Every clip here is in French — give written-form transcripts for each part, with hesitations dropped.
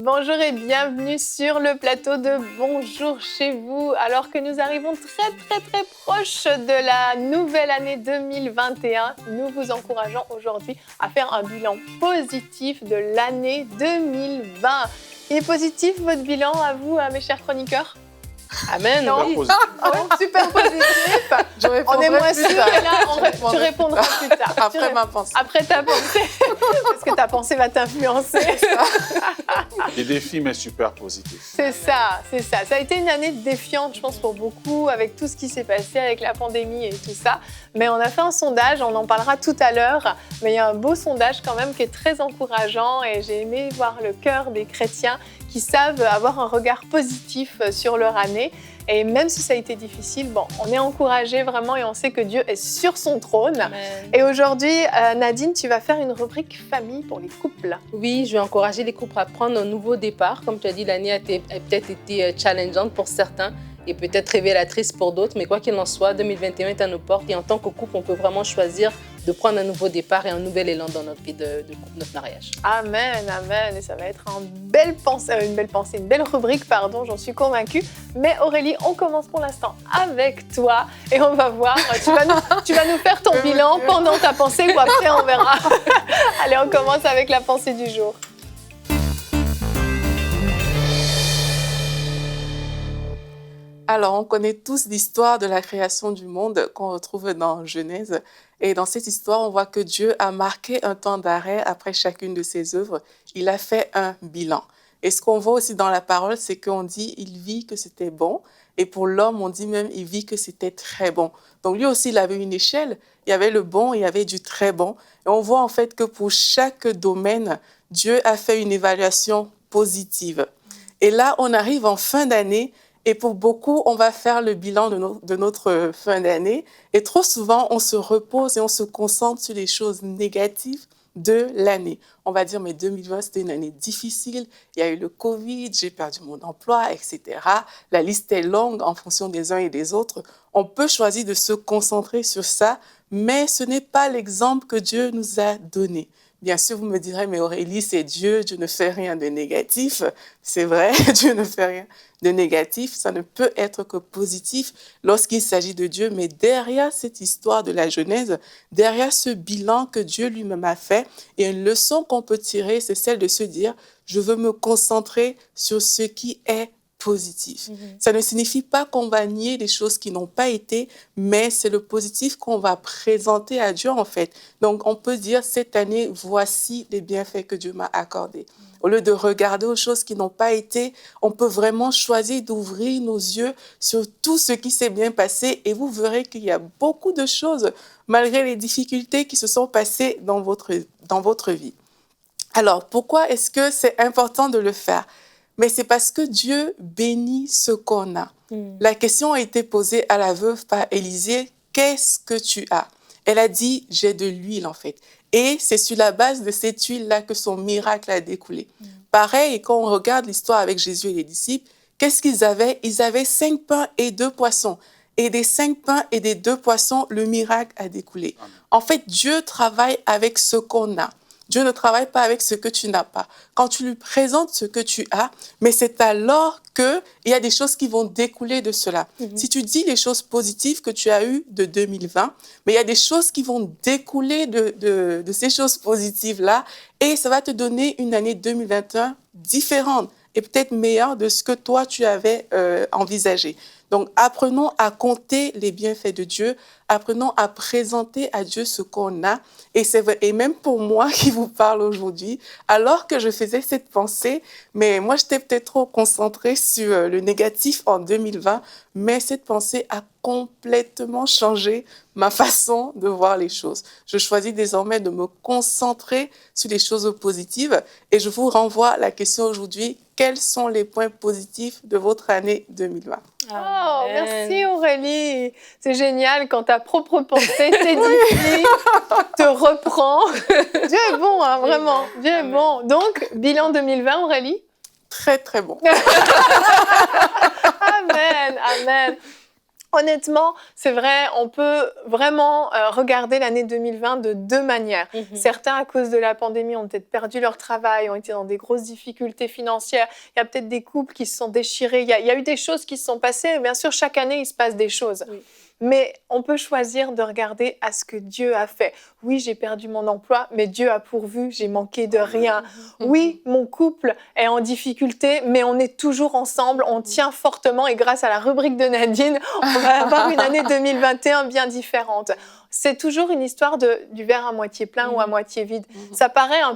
Bonjour et bienvenue sur le plateau de Bonjour chez vous. Alors que nous arrivons très proche de la nouvelle année 2021, nous vous encourageons aujourd'hui à faire un bilan positif de l'année 2020. Il est positif votre bilan à vous, mes chers chroniqueurs? Amen. Non, Oui. super positif. On est moins sûr, et là, tu répondras plus tard. Après ma pensée. Après ta pensée, parce que ta pensée va t'influencer. Les défis, mais super positifs. C'est ça. Ça a été une année défiante, je pense, pour beaucoup, avec tout ce qui s'est passé avec la pandémie et tout ça. Mais on a fait un sondage, on en parlera tout à l'heure, mais il y a un beau sondage quand même qui est très encourageant et j'ai aimé voir le cœur des chrétiens qui savent avoir un regard positif sur leur année. Et même si ça a été difficile, on est encouragés vraiment et on sait que Dieu est sur son trône. Amen. Et aujourd'hui, Nadine, tu vas faire une rubrique famille pour les couples. Oui, je vais encourager les couples à prendre un nouveau départ. Comme tu as dit, l'année a peut-être été challengeante pour certains et peut-être révélatrice pour d'autres. Mais quoi qu'il en soit, 2021 est à nos portes et en tant que couple, on peut vraiment choisir de prendre un nouveau départ et un nouvel élan dans notre vie de couple, notre mariage. Amen. Et ça va être une belle rubrique, j'en suis convaincue. Mais Aurélie, on commence pour l'instant avec toi et on va voir. Tu vas nous faire ton bilan pendant ta pensée ou après, on verra. Allez, on commence avec la pensée du jour. Alors, on connaît tous l'histoire de la création du monde qu'on retrouve dans Genèse. Et dans cette histoire, on voit que Dieu a marqué un temps d'arrêt après chacune de ses œuvres. Il a fait un bilan. Et ce qu'on voit aussi dans la parole, c'est qu'on dit « il vit que c'était bon ». Et pour l'homme, on dit même « il vit que c'était très bon ». Donc lui aussi, il avait une échelle. Il y avait le bon, il y avait du très bon. Et on voit en fait que pour chaque domaine, Dieu a fait une évaluation positive. Et là, on arrive en fin d'année. Et pour beaucoup, on va faire le bilan de notre fin d'année. Et trop souvent, on se repose et on se concentre sur les choses négatives de l'année. On va dire, mais 2020, c'était une année difficile. Il y a eu le Covid, j'ai perdu mon emploi, etc. La liste est longue en fonction des uns et des autres. On peut choisir de se concentrer sur ça, mais ce n'est pas l'exemple que Dieu nous a donné. Bien sûr, vous me direz, mais Aurélie, c'est Dieu, Dieu ne fait rien de négatif. C'est vrai, Dieu ne fait rien de négatif. Ça ne peut être que positif lorsqu'il s'agit de Dieu. Mais derrière cette histoire de la Genèse, derrière ce bilan que Dieu lui-même a fait, et une leçon qu'on peut tirer, c'est celle de se dire, je veux me concentrer sur ce qui est positif. Ça ne signifie pas qu'on va nier les choses qui n'ont pas été, mais c'est le positif qu'on va présenter à Dieu en fait. Donc on peut dire cette année, voici les bienfaits que Dieu m'a accordés. Au lieu de regarder aux choses qui n'ont pas été, on peut vraiment choisir d'ouvrir nos yeux sur tout ce qui s'est bien passé et vous verrez qu'il y a beaucoup de choses malgré les difficultés qui se sont passées dans votre vie. Alors pourquoi est-ce que c'est important de le faire ? Mais c'est parce que Dieu bénit ce qu'on a. La question a été posée à la veuve par Élisée, qu'est-ce que tu as? Elle a dit, j'ai de l'huile en fait. Et c'est sur la base de cette huile-là que son miracle a découlé. Pareil, quand on regarde l'histoire avec Jésus et les disciples, qu'est-ce qu'ils avaient? Ils avaient 5 pains et 2 poissons. Et des 5 pains et des 2 poissons, le miracle a découlé. En fait, Dieu travaille avec ce qu'on a. Dieu ne travaille pas avec ce que tu n'as pas. Quand tu lui présentes ce que tu as, mais c'est alors qu'il y a des choses qui vont découler de cela. Si tu dis les choses positives que tu as eues de 2020, mais il y a des choses qui vont découler de ces choses positives-là et ça va te donner une année 2021 différente et peut-être meilleure de ce que toi, tu avais envisagé. Donc, apprenons à compter les bienfaits de Dieu, apprenons à présenter à Dieu ce qu'on a. Et c'est vrai, et même pour moi qui vous parle aujourd'hui, alors que je faisais cette pensée, mais moi, j'étais peut-être trop concentrée sur le négatif en 2020, mais cette pensée a complètement changé ma façon de voir les choses. Je choisis désormais de me concentrer sur les choses positives et je vous renvoie à la question aujourd'hui, quels sont les points positifs de votre année 2020? Oh, merci Aurélie. C'est génial quand ta propre pensée t'édifie, te reprend. Dieu est bon, hein, vraiment. Dieu est bon. Donc, bilan 2020, Aurélie? Très, très bon. Amen, amen. Honnêtement, c'est vrai, on peut vraiment regarder l'année 2020 de deux manières. Certains, à cause de la pandémie, ont peut-être perdu leur travail, ont été dans des grosses difficultés financières. Il y a peut-être des couples qui se sont déchirés. Il y a eu des choses qui se sont passées. Bien sûr, chaque année, il se passe des choses. Oui. Mais on peut choisir de regarder à ce que Dieu a fait. Oui, j'ai perdu mon emploi, mais Dieu a pourvu, j'ai manqué de rien. Oui, mon couple est en difficulté, mais on est toujours ensemble, on tient fortement et grâce à la rubrique de Nadine, on va avoir une année 2021 bien différente. C'est toujours une histoire du verre à moitié plein ou à moitié vide. Ça paraît un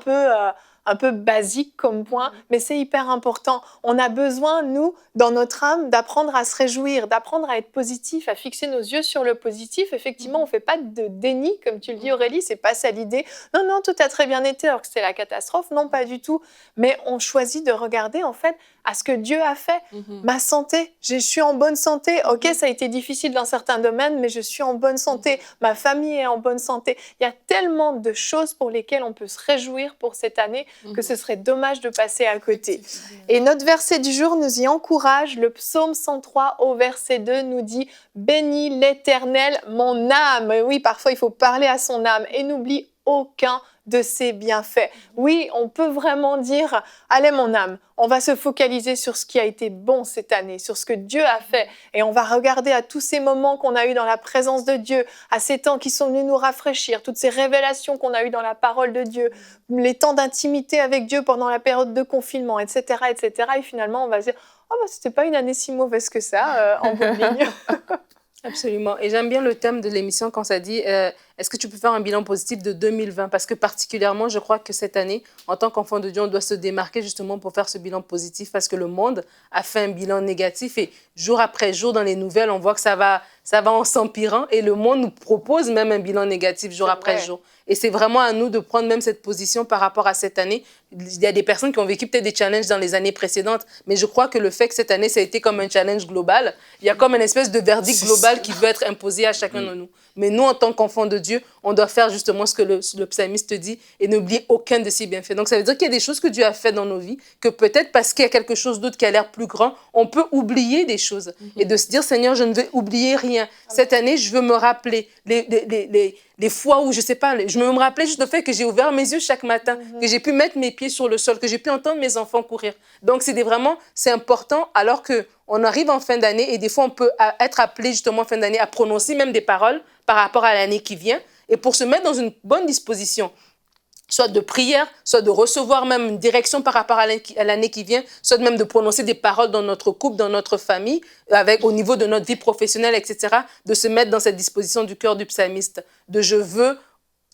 peu basique comme point, mais c'est hyper important. On a besoin, nous, dans notre âme, d'apprendre à se réjouir, d'apprendre à être positif, à fixer nos yeux sur le positif. Effectivement, on ne fait pas de déni, comme tu le dis Aurélie, c'est pas ça l'idée. Non, tout a très bien été alors que c'est la catastrophe. Non, pas du tout. Mais on choisit de regarder, en fait, à ce que Dieu a fait. Ma santé, je suis en bonne santé. Ok, ça a été difficile dans certains domaines, mais je suis en bonne santé. Ma famille est en bonne santé. Il y a tellement de choses pour lesquelles on peut se réjouir pour cette année que ce serait dommage de passer à côté. Et notre verset du jour nous y encourage. Le psaume 103 au verset 2 nous dit « Bénis l'Éternel, mon âme ». Oui, parfois il faut parler à son âme et n'oublie aucun de ses bienfaits. Oui, on peut vraiment dire « Allez mon âme, on va se focaliser sur ce qui a été bon cette année, sur ce que Dieu a fait et on va regarder à tous ces moments qu'on a eus dans la présence de Dieu, à ces temps qui sont venus nous rafraîchir, toutes ces révélations qu'on a eues dans la parole de Dieu, les temps d'intimité avec Dieu pendant la période de confinement, etc., etc. Et finalement, on va se dire « Oh, bah, c'était pas une année si mauvaise que ça, en bout de ligne. » Absolument. Et j'aime bien le thème de l'émission quand ça dit est-ce que tu peux faire un bilan positif de 2020? Parce que particulièrement, je crois que cette année, en tant qu'enfant de Dieu, on doit se démarquer justement pour faire ce bilan positif parce que le monde a fait un bilan négatif et jour après jour, dans les nouvelles, on voit que ça va en s'empirant et le monde nous propose même un bilan négatif jour après jour. Et c'est vraiment à nous de prendre même cette position par rapport à cette année. Il y a des personnes qui ont vécu peut-être des challenges dans les années précédentes, mais je crois que le fait que cette année, ça a été comme un challenge global, il y a comme une espèce de verdict global qui veut être imposé à chacun de nous. Mais nous, en tant qu'enfants de Dieu, on doit faire justement ce que le psalmiste dit et n'oublier aucun de ses bienfaits. Donc, ça veut dire qu'il y a des choses que Dieu a fait dans nos vies, que peut-être parce qu'il y a quelque chose d'autre qui a l'air plus grand, on peut oublier des choses. Et de se dire, Seigneur, je ne vais oublier rien. Cette année, je veux me rappeler les fois où, je sais pas, je veux me rappeler juste le fait que j'ai ouvert mes yeux chaque matin, que j'ai pu mettre mes pieds sur le sol, que j'ai pu entendre mes enfants courir. Donc, c'est important alors qu'on arrive en fin d'année et des fois, on peut être appelé justement en fin d'année à prononcer même des paroles par rapport à l'année qui vient et pour se mettre dans une bonne disposition, soit de prière, soit de recevoir même une direction par rapport à l'année qui vient, soit même de prononcer des paroles dans notre couple, dans notre famille, au niveau de notre vie professionnelle, etc., de se mettre dans cette disposition du cœur du psalmiste, de je ne veux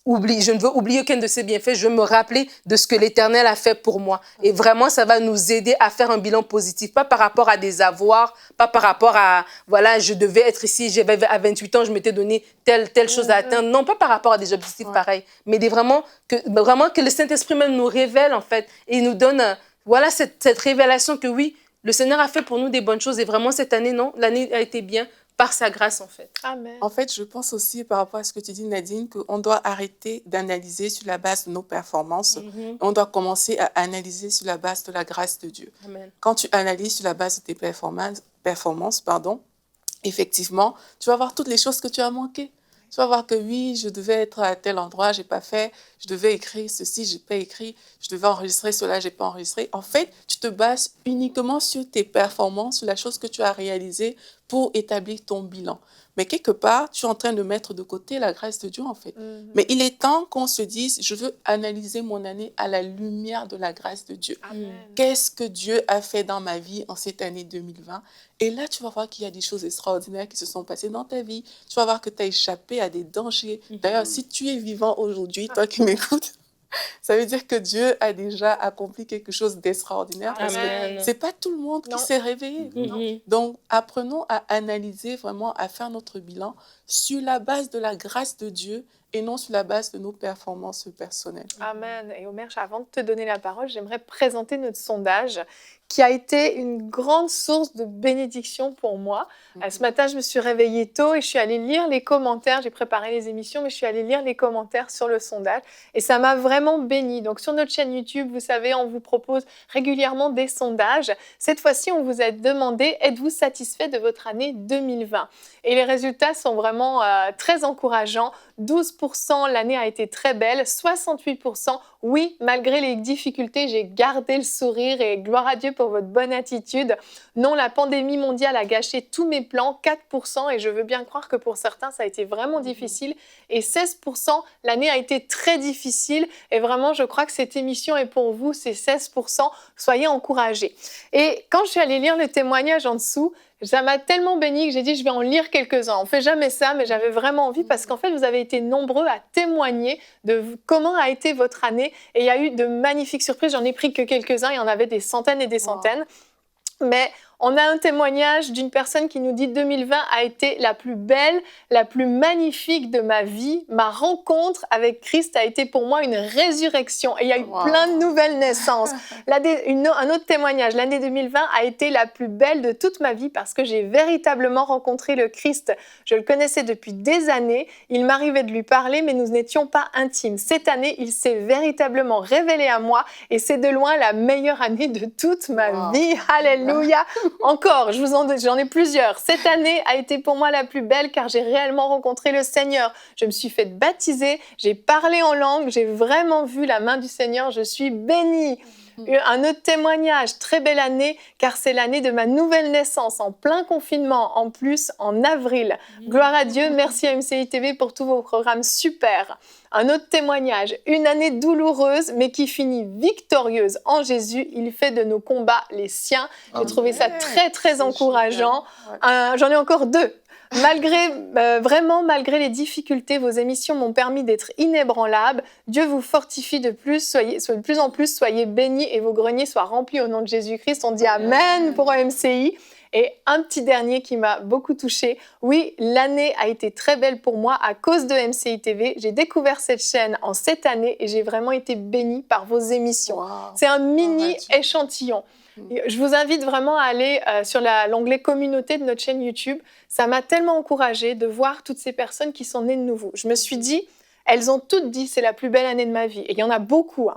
oublier aucun de ses bienfaits, je veux me rappeler de ce que l'Éternel a fait pour moi. Et vraiment, ça va nous aider à faire un bilan positif, pas par rapport à des avoirs, pas par rapport à, voilà, je devais être ici, à 28 ans, je m'étais donné telle chose à atteindre. Non, pas par rapport à des objectifs pareils, mais vraiment que le Saint-Esprit même nous révèle, en fait, et nous donne, voilà, cette révélation que oui, le Seigneur a fait pour nous des bonnes choses. Et vraiment, cette année, non, l'année a été bien par sa grâce, en fait. Amen. En fait, je pense aussi par rapport à ce que tu dis, Nadine, qu'on doit arrêter d'analyser sur la base de nos performances. On doit commencer à analyser sur la base de la grâce de Dieu. Amen. Quand tu analyses sur la base de tes performances, effectivement, tu vas voir toutes les choses que tu as manquées. Tu vas voir que oui, je devais être à tel endroit, je n'ai pas fait. Je devais écrire ceci, je n'ai pas écrit. Je devais enregistrer cela, je n'ai pas enregistré. En fait, tu te bases uniquement sur tes performances, sur la chose que tu as réalisée pour établir ton bilan. Mais quelque part, tu es en train de mettre de côté la grâce de Dieu, en fait. Mais il est temps qu'on se dise, je veux analyser mon année à la lumière de la grâce de Dieu. Amen. Qu'est-ce que Dieu a fait dans ma vie en cette année 2020? Et là, tu vas voir qu'il y a des choses extraordinaires qui se sont passées dans ta vie. Tu vas voir que tu as échappé à des dangers. D'ailleurs, si tu es vivant aujourd'hui, toi qui m'écoutes, ça veut dire que Dieu a déjà accompli quelque chose d'extraordinaire parce Amen. que ce n'est pas tout le monde qui s'est réveillé. Donc, apprenons à analyser vraiment, à faire notre bilan sur la base de la grâce de Dieu et non sur la base de nos performances personnelles. Amen. Et Omer, avant de te donner la parole, j'aimerais présenter notre sondage qui a été une grande source de bénédiction pour moi. Ce matin, je me suis réveillée tôt et je suis allée lire les commentaires. J'ai préparé les émissions, mais je suis allée lire les commentaires sur le sondage et ça m'a vraiment bénie. Donc, sur notre chaîne YouTube, vous savez, on vous propose régulièrement des sondages. Cette fois-ci, on vous a demandé, êtes-vous satisfait de votre année 2020 ? Et les résultats sont vraiment très encourageants. 12%, l'année a été très belle. 68%, oui, malgré les difficultés, j'ai gardé le sourire et gloire à Dieu pour votre bonne attitude. Non, la pandémie mondiale a gâché tous mes plans, 4%, et je veux bien croire que pour certains, ça a été vraiment difficile. Et 16%, l'année a été très difficile. Et vraiment, je crois que cette émission est pour vous, ces 16%. Soyez encouragés. Et quand je suis allée lire le témoignage en dessous, ça m'a tellement béni que j'ai dit je vais en lire quelques-uns. On ne fait jamais ça, mais j'avais vraiment envie parce qu'en fait, vous avez été nombreux à témoigner de comment a été votre année. Et il y a eu de magnifiques surprises. J'en ai pris que quelques-uns. Il y en avait des centaines et des centaines. Mais on a un témoignage d'une personne qui nous dit 2020 a été la plus belle, la plus magnifique de ma vie. Ma rencontre avec Christ a été pour moi une résurrection. Et il y a eu plein de nouvelles naissances. Un autre témoignage, l'année 2020 a été la plus belle de toute ma vie parce que j'ai véritablement rencontré le Christ. Je le connaissais depuis des années. Il m'arrivait de lui parler, mais nous n'étions pas intimes. Cette année, il s'est véritablement révélé à moi et c'est de loin la meilleure année de toute ma vie. Alléluia! Encore, j'en ai plusieurs. Cette année a été pour moi la plus belle car j'ai réellement rencontré le Seigneur. Je me suis fait baptiser, j'ai parlé en langue, j'ai vraiment vu la main du Seigneur, je suis bénie. Un autre témoignage, très belle année car c'est l'année de ma nouvelle naissance en plein confinement, en plus en avril. Gloire à Dieu, merci à MCI TV pour tous vos programmes super. Un autre témoignage, une année douloureuse mais qui finit victorieuse en Jésus. Il fait de nos combats les siens. J'ai trouvé ça très très encourageant. J'en ai encore deux. Malgré les difficultés, vos émissions m'ont permis d'être inébranlable. Dieu vous fortifie de plus en plus, soyez bénis et vos greniers soient remplis au nom de Jésus-Christ. On dit Amen pour MCI. Et un petit dernier qui m'a beaucoup touchée. Oui, l'année a été très belle pour moi à cause de MCI TV. J'ai découvert cette chaîne en cette année et j'ai vraiment été bénie par vos émissions. C'est un mini échantillon. Je vous invite vraiment à aller sur l'onglet communauté de notre chaîne YouTube. Ça m'a tellement encouragée de voir toutes ces personnes qui sont nées de nouveau. Je me suis dit, elles ont toutes dit c'est la plus belle année de ma vie. Et il y en a beaucoup.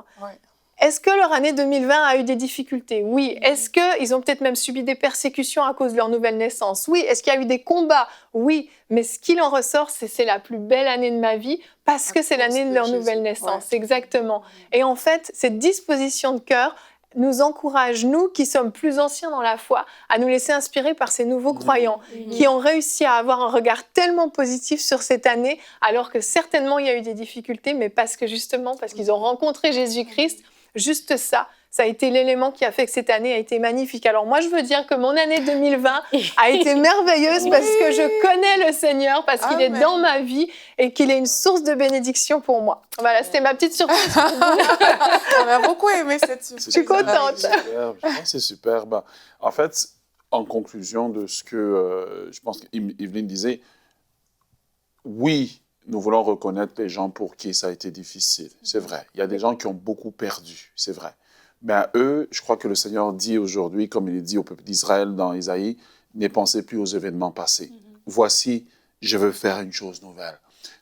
Est-ce que leur année 2020 a eu des difficultés ? Oui. Est-ce qu'ils ont peut-être même subi des persécutions à cause de leur nouvelle naissance ? Oui. Est-ce qu'il y a eu des combats ? Oui. Mais ce qu'il en ressort, c'est la plus belle année de ma vie parce que c'est l'année de leur nouvelle naissance. Exactement. Et en fait, cette disposition de cœur nous encourage, nous qui sommes plus anciens dans la foi, à nous laisser inspirer par ces nouveaux croyants qui ont réussi à avoir un regard tellement positif sur cette année, alors que certainement il y a eu des difficultés, mais parce qu'ils ont rencontré Jésus-Christ, juste ça a été l'élément qui a fait que cette année a été magnifique. Alors moi, je veux dire que mon année 2020 a été merveilleuse parce que je connais le Seigneur, parce qu'il est dans ma vie et qu'il est une source de bénédiction pour moi. Voilà, c'était ma petite surprise. On a beaucoup aimé cette surprise. Je suis contente. Je pense que c'est super. En fait, en conclusion de ce que je pense qu'Yveline disait, oui, nous voulons reconnaître les gens pour qui ça a été difficile. C'est vrai. Il y a des gens qui ont beaucoup perdu. C'est vrai. Mais à eux, je crois que le Seigneur dit aujourd'hui, comme il dit au peuple d'Israël dans Isaïe, ne pensez plus aux événements passés. Voici, je veux faire une chose nouvelle.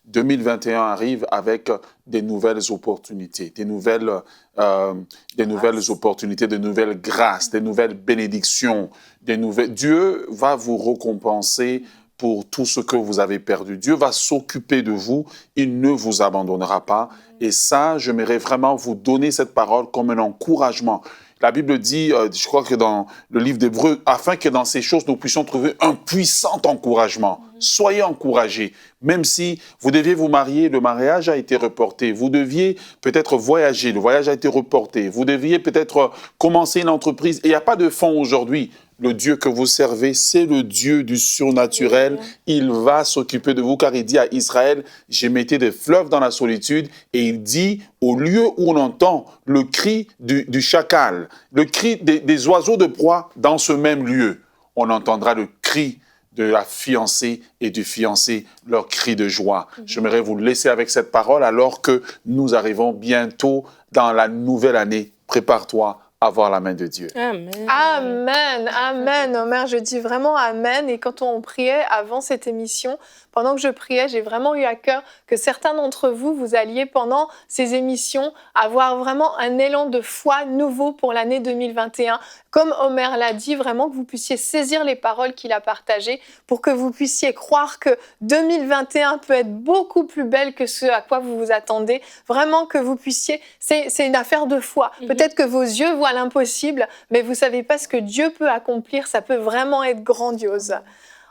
2021 arrive avec des nouvelles opportunités, des nouvelles opportunités, de nouvelles grâces, des nouvelles bénédictions. Dieu va vous récompenser pour tout ce que vous avez perdu. Dieu va s'occuper de vous, il ne vous abandonnera pas. Et ça, j'aimerais vraiment vous donner cette parole comme un encouragement. La Bible dit, je crois que dans le livre d'Hébreux, afin que dans ces choses, nous puissions trouver un puissant encouragement. Soyez encouragés. Même si vous deviez vous marier, le mariage a été reporté. Vous deviez peut-être voyager, le voyage a été reporté. Vous deviez peut-être commencer une entreprise. Et il n'y a pas de fonds aujourd'hui. Le Dieu que vous servez, c'est le Dieu du surnaturel. Il va s'occuper de vous, car il dit à Israël, j'ai metté des fleuves dans la solitude. Et il dit, au lieu où on entend le cri du chacal, le cri des oiseaux de proie, dans ce même lieu, on entendra le cri de la fiancée et du fiancé leur cri de joie. J'aimerais vous laisser avec cette parole alors que nous arrivons bientôt dans la nouvelle année. Prépare-toi à voir la main de Dieu. Amen. Amen, amen, Omer, je dis vraiment amen. Et quand on priait avant cette émission, pendant que je priais, j'ai vraiment eu à cœur que certains d'entre vous, vous alliez pendant ces émissions avoir vraiment un élan de foi nouveau pour l'année 2021. Comme Omer l'a dit, vraiment que vous puissiez saisir les paroles qu'il a partagées pour que vous puissiez croire que 2021 peut être beaucoup plus belle que ce à quoi vous vous attendez. Vraiment que vous puissiez, c'est une affaire de foi. Peut-être que vos yeux voient l'impossible, mais vous ne savez pas ce que Dieu peut accomplir. Ça peut vraiment être grandiose.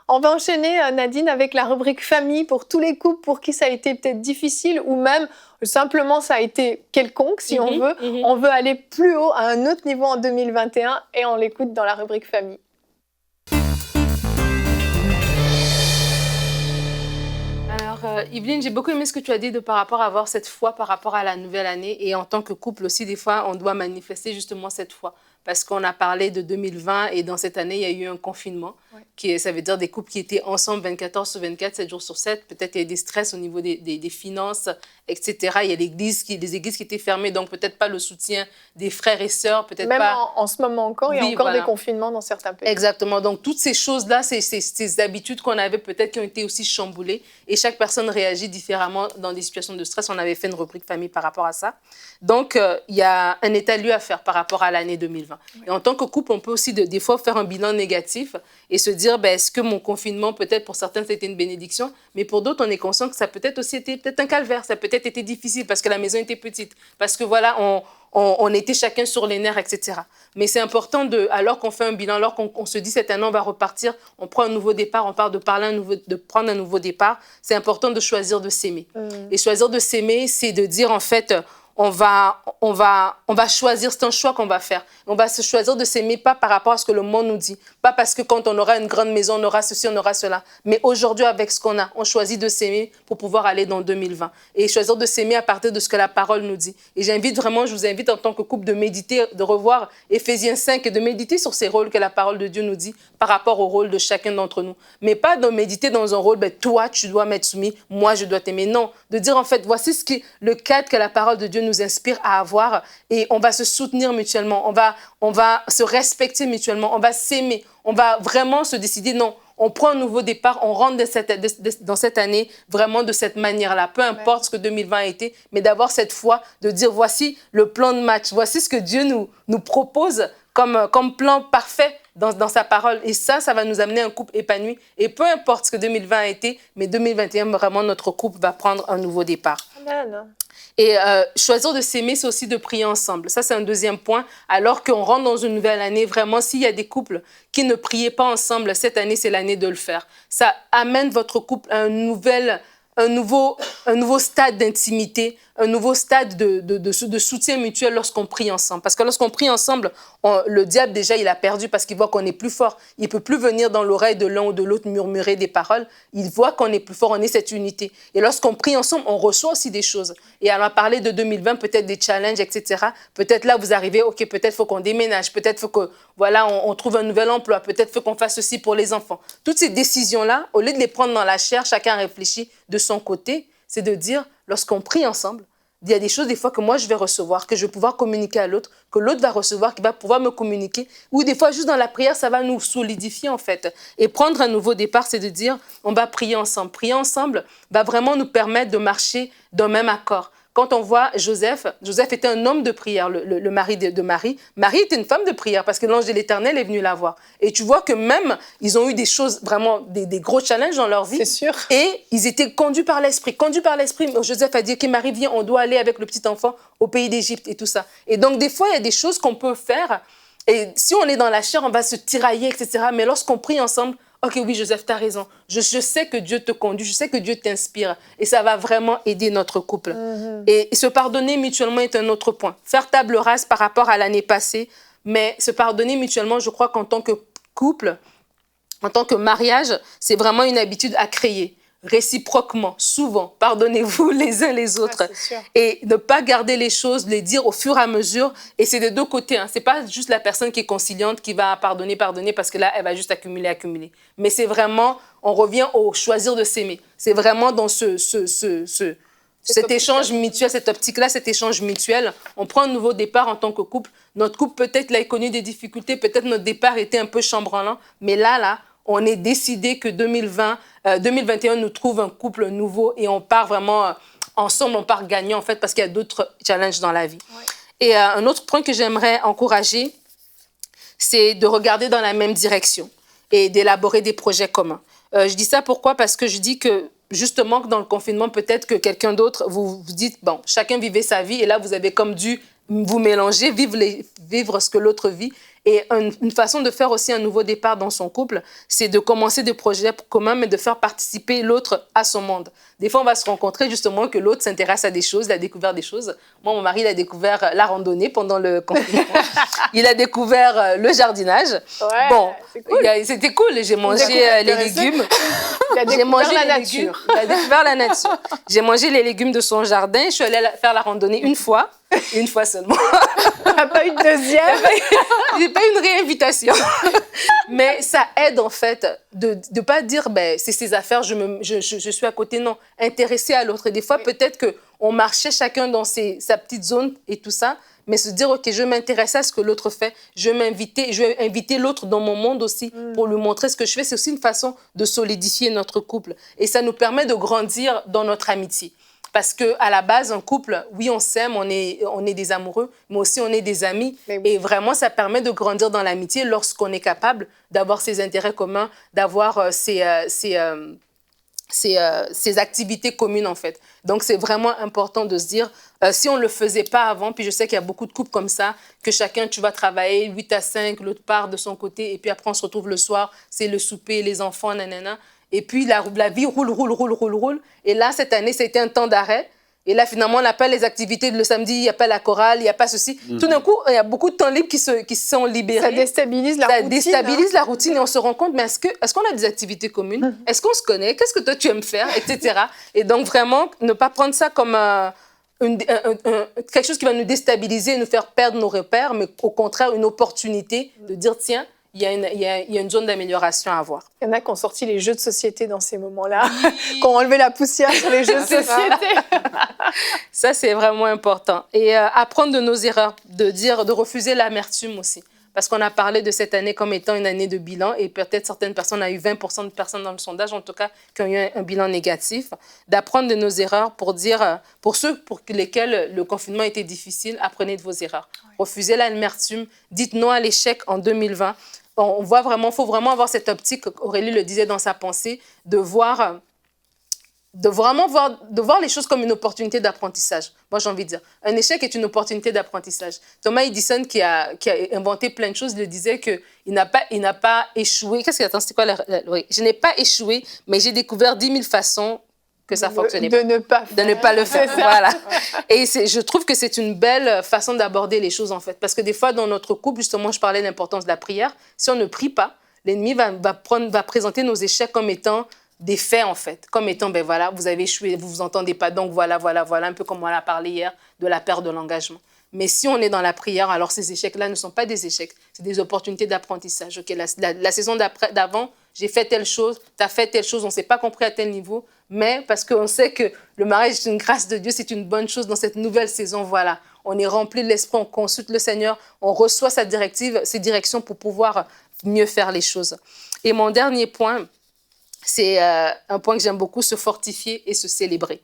On va enchaîner, Nadine, avec la rubrique famille pour tous les couples pour qui ça a été peut-être difficile ou même simplement ça a été quelconque, si on veut. On veut aller plus haut, à un autre niveau en 2021 et on l'écoute dans la rubrique famille. Yveline, j'ai beaucoup aimé ce que tu as dit par rapport à avoir cette foi par rapport à la nouvelle année. Et en tant que couple aussi, des fois, on doit manifester justement cette foi. Parce qu'on a parlé de 2020 et dans cette année, il y a eu un confinement. Ça veut dire des couples qui étaient ensemble 24 heures sur 24, 7 jours sur 7. Peut-être il y a eu des stress au niveau des finances, etc. Il y a les églises qui étaient fermées, donc peut-être pas le soutien des frères et sœurs. Même en ce moment encore, il y a encore des confinements dans certains pays. Exactement. Donc toutes ces choses-là, ces habitudes qu'on avait peut-être qui ont été aussi chamboulées. Et chaque personne réagit différemment dans des situations de stress. On avait fait une rubrique famille par rapport à ça. Donc il y a un état de lieu à faire par rapport à l'année 2020. Et en tant que couple, on peut aussi des fois faire un bilan négatif et se dire, est-ce que mon confinement, peut-être pour certains, c'était une bénédiction, mais pour d'autres, on est conscient que ça peut-être aussi été un calvaire, ça peut-être été difficile parce que la maison était petite, parce que voilà, on était chacun sur les nerfs, etc. Mais c'est important, alors qu'on fait un bilan, alors qu'on se dit, cette année, on va repartir, on prend un nouveau départ, on parle de prendre un nouveau départ, c'est important de choisir de s'aimer. Et choisir de s'aimer, c'est de dire, en fait, on va choisir, c'est un choix qu'on va faire. On va se choisir de s'aimer pas par rapport à ce que le monde nous dit, pas parce que quand on aura une grande maison, on aura ceci, on aura cela. Mais aujourd'hui, avec ce qu'on a, on choisit de s'aimer pour pouvoir aller dans 2020. Et choisir de s'aimer à partir de ce que la parole nous dit. Et je vous invite en tant que couple de méditer, de revoir Éphésiens 5 et de méditer sur ces rôles que la parole de Dieu nous dit par rapport au rôle de chacun d'entre nous. Mais pas de méditer dans un rôle, toi, tu dois m'être soumis, moi, je dois t'aimer. Non, de dire en fait, voici le cadre que la parole de Dieu nous inspire à avoir et on va se soutenir mutuellement, on va se respecter mutuellement, on va s'aimer, on va vraiment se décider, non, on prend un nouveau départ, on rentre dans cette année vraiment de cette manière-là, peu importe ce que 2020 a été, mais d'avoir cette foi, de dire voici le plan de match, voici ce que Dieu nous propose comme plan parfait dans sa parole. Et ça va nous amener un couple épanoui. Et peu importe ce que 2020 a été, mais 2021, vraiment, notre couple va prendre un nouveau départ. Amen. Et choisir de s'aimer, c'est aussi de prier ensemble. Ça, c'est un deuxième point. Alors qu'on rentre dans une nouvelle année, vraiment, s'il y a des couples qui ne priaient pas ensemble, cette année, c'est l'année de le faire. Ça amène votre couple à un nouveau stade d'intimité, un nouveau stade de soutien mutuel lorsqu'on prie ensemble. Parce que lorsqu'on prie ensemble, le diable, déjà, il a perdu parce qu'il voit qu'on est plus fort. Il ne peut plus venir dans l'oreille de l'un ou de l'autre murmurer des paroles. Il voit qu'on est plus fort, on est cette unité. Et lorsqu'on prie ensemble, on reçoit aussi des choses. Et on a parlé de 2020, peut-être des challenges, etc. Peut-être là, vous arrivez, OK, peut-être faut qu'on déménage, peut-être faut que, voilà, on trouve un nouvel emploi, peut-être faut qu'on fasse ceci pour les enfants. Toutes ces décisions-là, au lieu de les prendre dans la chair, chacun réfléchit de son côté, c'est de dire, lorsqu'on prie ensemble, il y a des choses des fois que moi je vais recevoir, que je vais pouvoir communiquer à l'autre, que l'autre va recevoir, qui va pouvoir me communiquer. Ou des fois, juste dans la prière, ça va nous solidifier en fait. Et prendre un nouveau départ, c'est de dire, on va prier ensemble. Prier ensemble va vraiment nous permettre de marcher d'un même accord. Quand on voit Joseph était un homme de prière, le mari de Marie. Marie était une femme de prière parce que l'ange de l'Éternel est venu la voir. Et tu vois que même, ils ont eu des choses, vraiment, des gros challenges dans leur vie. C'est sûr. Et ils étaient conduits par l'Esprit. Joseph a dit, OK, Marie, viens, on doit aller avec le petit enfant au pays d'Égypte et tout ça. Et donc, des fois, il y a des choses qu'on peut faire. Et si on est dans la chair, on va se tirailler, etc. Mais lorsqu'on prie ensemble, OK, oui, Joseph, tu as raison. Je sais que Dieu te conduit, je sais que Dieu t'inspire. Et ça va vraiment aider notre couple. Et se pardonner mutuellement est un autre point. Faire table rase par rapport à l'année passée. Mais se pardonner mutuellement, je crois qu'en tant que couple, en tant que mariage, c'est vraiment une habitude à créer. réciproquement, souvent, pardonnez-vous les uns les autres. Et ne pas garder les choses, les dire au fur et à mesure. Et c'est des deux côtés. Hein. Ce n'est pas juste la personne qui est conciliante qui va pardonner, parce que là, elle va juste accumuler. Mais c'est vraiment, on revient au choisir de s'aimer. C'est vraiment dans cet échange mutuel, cette optique-là, cet échange mutuel. On prend un nouveau départ en tant que couple. Notre couple, peut-être, il a connu des difficultés. Peut-être notre départ était un peu chambranlant. Mais là, on est décidé que 2021 nous trouve un couple nouveau et on part vraiment ensemble, on part gagnant, en fait, parce qu'il y a d'autres challenges dans la vie. Ouais. Et un autre point que j'aimerais encourager, c'est de regarder dans la même direction et d'élaborer des projets communs. Je dis ça pourquoi? Parce que je dis que justement, dans le confinement, peut-être que quelqu'un d'autre, vous dites, bon, chacun vivait sa vie et là, vous avez comme dû vous mélanger, vivre ce que l'autre vit. Et une façon de faire aussi un nouveau départ dans son couple, c'est de commencer des projets communs, mais de faire participer l'autre à son monde. Des fois, on va se rencontrer justement que l'autre s'intéresse à des choses, il a découvert des choses. Moi, mon mari, il a découvert la randonnée pendant le confinement. Il a découvert le jardinage. Ouais, bon, cool. C'était cool. J'ai mangé les légumes. Il a découvert la nature. Il a découvert la nature. J'ai mangé les légumes de son jardin. Je suis allée faire la randonnée une fois seulement. Il n'y a pas eu de deuxième. J'ai pas eu une réinvitation. Mais ça aide en fait de ne pas dire ben, c'est ses affaires, je suis à côté. Non, intéresser à l'autre. Et des fois, peut-être qu'on marchait chacun dans sa petite zone et tout ça, mais se dire, OK, je m'intéresse à ce que l'autre fait, je vais inviter l'autre dans mon monde aussi pour lui montrer ce que je fais. C'est aussi une façon de solidifier notre couple. Et ça nous permet de grandir dans notre amitié. Parce qu'à la base, un couple, oui, on s'aime, on est des amoureux, mais aussi on est des amis. Oui. Et vraiment, ça permet de grandir dans l'amitié lorsqu'on est capable d'avoir ses intérêts communs, d'avoir ses activités communes, en fait. Donc, c'est vraiment important de se dire, si on ne le faisait pas avant, puis je sais qu'il y a beaucoup de couples comme ça, que chacun, tu vas travailler 8 à 5, l'autre part de son côté, et puis après, on se retrouve le soir, c'est le souper, les enfants, nanana. Et puis, la vie roule. Et là, cette année, c'était un temps d'arrêt. Et là, finalement, on n'a pas les activités. Le samedi, il n'y a pas la chorale, il n'y a pas ceci. Tout d'un coup, il y a beaucoup de temps libre qui sont libérés. Ça déstabilise la routine. Ça déstabilise la routine et on se rend compte, mais est-ce qu'on a des activités communes? Est-ce qu'on se connaît? Qu'est-ce que toi, tu aimes faire? Etc. Et donc, vraiment, ne pas prendre ça comme quelque chose qui va nous déstabiliser, nous faire perdre nos repères, mais au contraire, une opportunité de dire, tiens, il y a une zone d'amélioration à avoir. Il y en a qui ont sorti les jeux de société dans ces moments-là, qui ont enlevé la poussière sur les jeux de société. Ça, c'est vraiment important. Et apprendre de nos erreurs, de refuser l'amertume aussi. Parce qu'on a parlé de cette année comme étant une année de bilan et peut-être certaines personnes, on a eu 20% de personnes dans le sondage, en tout cas, qui ont eu un bilan négatif. D'apprendre de nos erreurs pour dire, pour ceux pour lesquels le confinement était difficile, apprenez de vos erreurs. Oui. Refusez l'amertume, dites non à l'échec en 2020. On voit vraiment, il faut vraiment avoir cette optique, Aurélie le disait dans sa pensée, de voir les choses comme une opportunité d'apprentissage. Moi, j'ai envie de dire, un échec est une opportunité d'apprentissage. Thomas Edison, qui a inventé plein de choses, le disait qu'il n'a pas échoué. C'était quoi oui. Je n'ai pas échoué, mais j'ai découvert 10 000 façons que ça fonctionnait pas. De ne pas le faire. Voilà. Et je trouve que c'est une belle façon d'aborder les choses, en fait. Parce que des fois, dans notre couple, justement, je parlais de l'importance de la prière. Si on ne prie pas, l'ennemi va présenter nos échecs comme étant des faits, en fait. Comme étant, ben voilà, vous avez échoué, vous ne vous entendez pas, donc voilà. Un peu comme on a parlé hier de la perte de l'engagement. Mais si on est dans la prière, alors ces échecs-là ne sont pas des échecs, c'est des opportunités d'apprentissage. Okay, la saison d'avant, j'ai fait telle chose, tu as fait telle chose, on ne s'est pas compris à tel niveau, mais parce qu'on sait que le mariage est une grâce de Dieu, c'est une bonne chose dans cette nouvelle saison, voilà. On est rempli de l'esprit, on consulte le Seigneur, on reçoit sa directive, ses directions pour pouvoir mieux faire les choses. Et mon dernier point, c'est un point que j'aime beaucoup, se fortifier et se célébrer.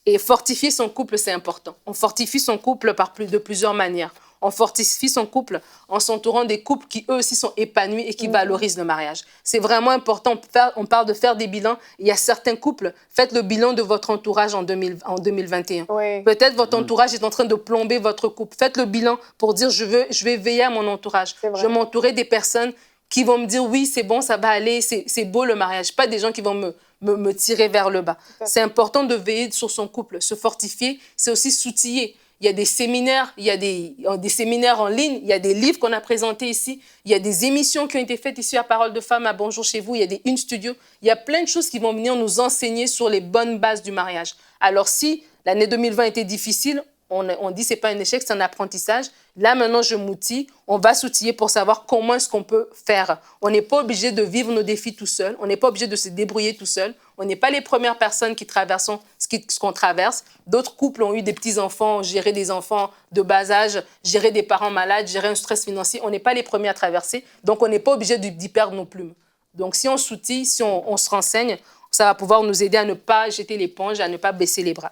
Et fortifier son couple, c'est important. On fortifie son couple de plusieurs manières. On fortifie son couple en s'entourant des couples qui, eux aussi, sont épanouis et qui valorisent le mariage. C'est vraiment important. On parle de faire des bilans. Il y a certains couples, faites le bilan de votre entourage en 2021. Oui. Peut-être votre entourage est en train de plomber votre couple. Faites le bilan pour dire, je vais veiller à mon entourage. Je vais m'entourer des personnes qui vont me dire, oui, c'est bon, ça va aller, c'est beau le mariage. Pas des gens qui vont me tirer vers le bas. C'est important de veiller sur son couple. Se fortifier, c'est aussi s'outiller. Il y a des séminaires, il y a des séminaires en ligne, il y a des livres qu'on a présentés ici, il y a des émissions qui ont été faites ici à Parole de Femme, à Bonjour chez vous, il y a des In-Studio. Il y a plein de choses qui vont venir nous enseigner sur les bonnes bases du mariage. Alors si l'année 2020 était difficile, on dit que ce n'est pas un échec, c'est un apprentissage. Là, maintenant, je m'outille. On va s'outiller pour savoir comment est-ce qu'on peut faire. On n'est pas obligé de vivre nos défis tout seul. On n'est pas obligé de se débrouiller tout seul. On n'est pas les premières personnes qui traversent ce qu'on traverse. D'autres couples ont eu des petits-enfants, géré des enfants de bas âge, gérer des parents malades, gérer un stress financier. On n'est pas les premiers à traverser. Donc, on n'est pas obligé d'y perdre nos plumes. Donc, si on s'outille, si on se renseigne, ça va pouvoir nous aider à ne pas jeter l'éponge, à ne pas baisser les bras.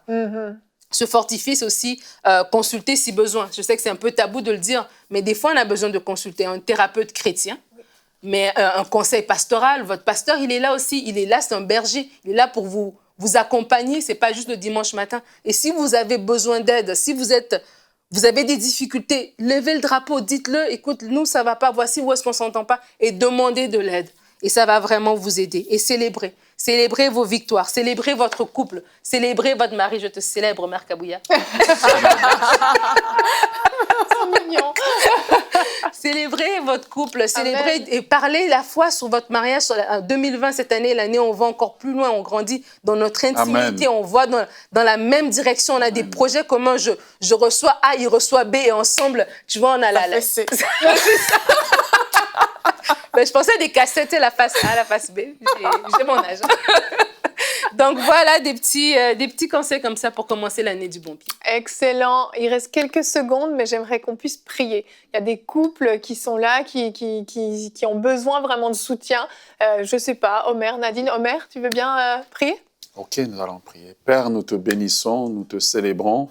Se fortifier, c'est aussi consulter si besoin. Je sais que c'est un peu tabou de le dire, mais des fois, on a besoin de consulter un thérapeute chrétien, mais un conseil pastoral. Votre pasteur, il est là aussi. Il est là, c'est un berger. Il est là pour vous accompagner. Ce n'est pas juste le dimanche matin. Et si vous avez besoin d'aide, si vous avez des difficultés, levez le drapeau, dites-le. Écoute, nous, ça ne va pas. Voici où est-ce qu'on ne s'entend pas. Et demandez de l'aide. Et ça va vraiment vous aider. Et célébrez. Célébrez vos victoires. Célébrez votre couple. Célébrez votre mari. Je te célèbre, Mère Kabouya. C'est mignon. Célébrez votre couple. Célébrez et parlez la foi sur votre mariage. En 2020, cette année, l'année où on va encore plus loin. On grandit dans notre intimité. Amen. On voit dans la même direction. On a des projets communs. Je reçois A, il reçoit B. Et ensemble, tu vois, on a Ben, je pensais à des cassettes, la face A, la face B. J'ai mon âge. Donc voilà des petits conseils comme ça pour commencer l'année du bon pied. Excellent. Il reste quelques secondes, mais j'aimerais qu'on puisse prier. Il y a des couples qui sont là, qui ont besoin vraiment de soutien. Je ne sais pas, Omer, Nadine. Omer, tu veux bien prier? Ok, nous allons prier. Père, nous te bénissons, nous te célébrons,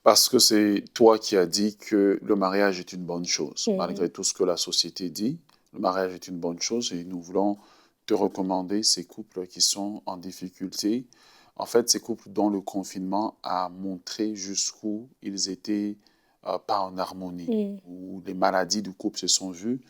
parce que c'est toi qui as dit que le mariage est une bonne chose, malgré tout ce que la société dit. Le mariage est une bonne chose et nous voulons te recommander ces couples qui sont en difficulté. En fait, ces couples dont le confinement a montré jusqu'où ils étaient pas en harmonie, où les maladies du couple se sont vues.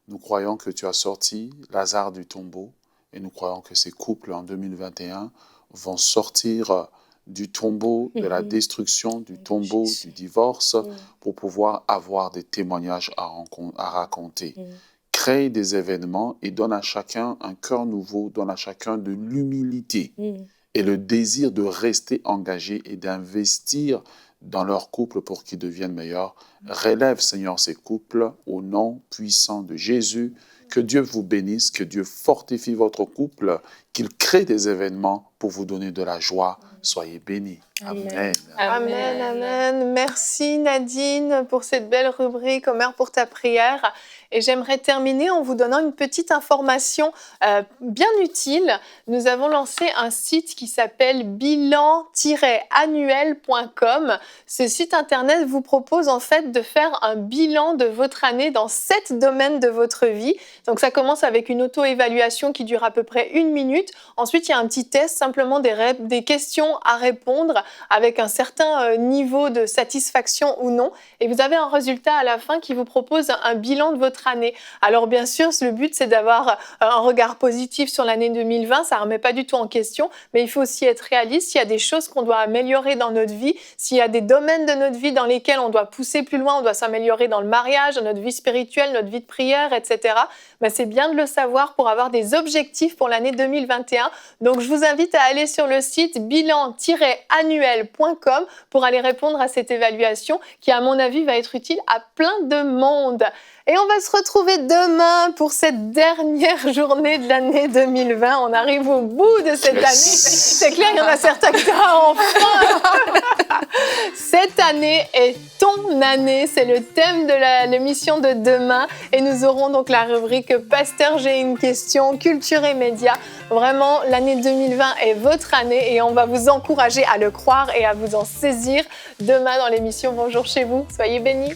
Nous croyons que tu as sorti Lazare du tombeau et nous croyons que ces couples en 2021 vont sortir du tombeau de la destruction, du tombeau du divorce pour pouvoir avoir des témoignages à raconter. Crée des événements et donne à chacun un cœur nouveau, donne à chacun de l'humilité et le désir de rester engagé et d'investir dans leur couple pour qu'ils deviennent meilleurs. Relève, Seigneur, ces couples au nom puissant de Jésus. Que Dieu vous bénisse, que Dieu fortifie votre couple, qu'il crée des événements pour vous donner de la joie. Soyez bénis. Amen. Amen, amen. Merci Nadine pour cette belle rubrique, Omer pour ta prière. Et j'aimerais terminer en vous donnant une petite information bien utile. Nous avons lancé un site qui s'appelle bilan-annuel.com. Ce site internet vous propose en fait de faire un bilan de votre année dans 7 domaines de votre vie. Donc ça commence avec une auto-évaluation qui dure à peu près 1 minute. Ensuite, il y a un petit test, simplement des questions à répondre avec un certain niveau de satisfaction ou non. Et vous avez un résultat à la fin qui vous propose un bilan de votre année. Alors bien sûr, le but, c'est d'avoir un regard positif sur l'année 2020. Ça ne remet pas du tout en question, mais il faut aussi être réaliste. S'il y a des choses qu'on doit améliorer dans notre vie, s'il y a des domaines de notre vie dans lesquels on doit pousser plus loin, on doit s'améliorer dans le mariage, dans notre vie spirituelle, notre vie de prière, etc., ben c'est bien de le savoir pour avoir des objectifs pour l'année 2021. Donc, je vous invite à aller sur le site bilan-annuel.com pour aller répondre à cette évaluation qui, à mon avis, va être utile à plein de monde. Et on va se retrouver demain pour cette dernière journée de l'année 2020. On arrive au bout de cette année. C'est clair, il y en a certains qui disent « Ah, enfin !» Cette année est ton année. C'est le thème de l'émission de demain. Et nous aurons donc la rubrique « Pasteur, j'ai une question », culture et médias. Vraiment, l'année 2020 est votre année et on va vous encourager à le croire et à vous en saisir demain dans l'émission « Bonjour chez vous ». Soyez bénis.